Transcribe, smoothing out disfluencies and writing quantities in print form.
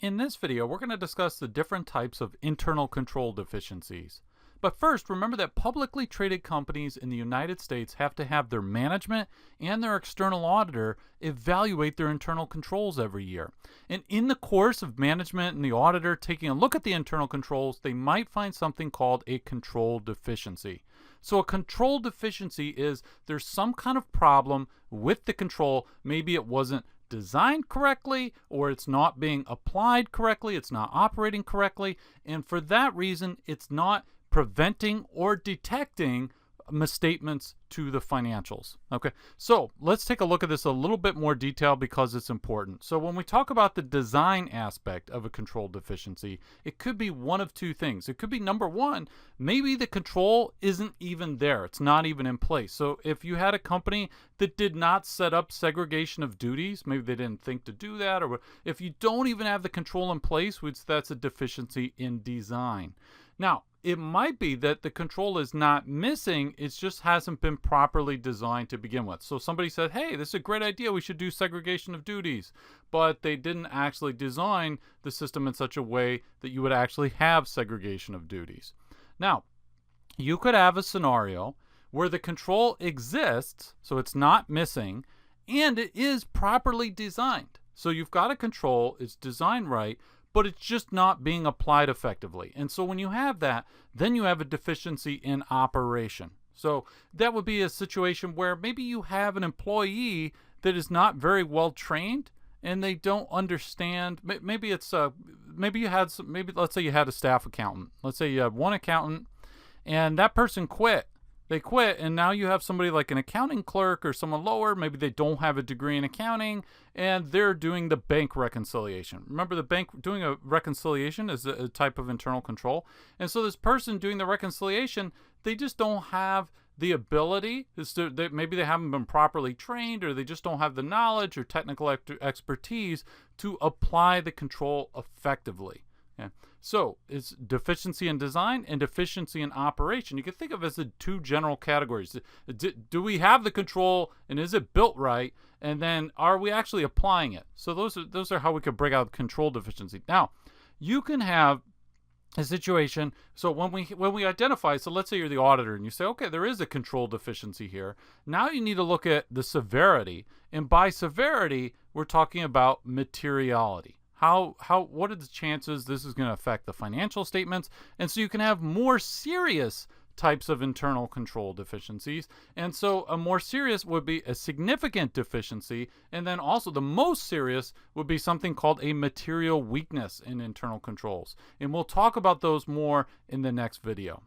In this video, we're going to discuss the different types of internal control deficiencies. But first, remember that publicly traded companies in the United States have to have their management and their external auditor evaluate their internal controls every year. And in the course of management and the auditor taking a look at the internal controls, they might find something called a control deficiency. So a control deficiency is there's some kind of problem with the control. Maybe it wasn't designed correctly, or it's not being applied correctly, it's not operating correctly, and for that reason it's not preventing or detecting misstatements to the financials. Okay, so let's take a look at this a little bit more detail because it's important. So when we talk about the design aspect of a control deficiency, it could be one of two things. It could be, number one, maybe the control isn't even there. It's not even in place. So if you had a company that did not set up segregation of duties, maybe they didn't think to do that, or if you don't even have the control in place, which that's a deficiency in design. Now, it might be that the control is not missing, it just hasn't been properly designed to begin with. So somebody said, hey, this is a great idea, we should do segregation of duties, but they didn't actually design the system in such a way that you would actually have segregation of duties. Now, you could have a scenario where the control exists, so it's not missing, and it is properly designed. So you've got a control, it's designed right, but it's just not being applied effectively. And so when you have that, then you have a deficiency in operation. So that would be a situation where maybe you have an employee that is not very well trained and they don't understand. Maybe it's maybe you had some, maybe let's say you had a staff accountant. Let's say you have one accountant and that person quit. They quit, and now you have somebody like an accounting clerk or someone lower. Maybe they don't have a degree in accounting, and they're doing the bank reconciliation. Remember, the bank doing a reconciliation is a type of internal control. And so this person doing the reconciliation, they just don't have the ability. Maybe they haven't been properly trained, or they just don't have the knowledge or technical expertise to apply the control effectively. Yeah. So it's deficiency in design and deficiency in operation. You can think of it as the two general categories. Do we have the control, and is it built right? And then are we actually applying it? So those are how we could break out control deficiency. Now, you can have a situation. So when we identify, so let's say you're the auditor and you say, okay, there is a control deficiency here. Now you need to look at the severity, and by severity, we're talking about materiality. What are the chances this is going to affect the financial statements? And so you can have more serious types of internal control deficiencies. And so a more serious would be a significant deficiency. And then also the most serious would be something called a material weakness in internal controls. And we'll talk about those more in the next video.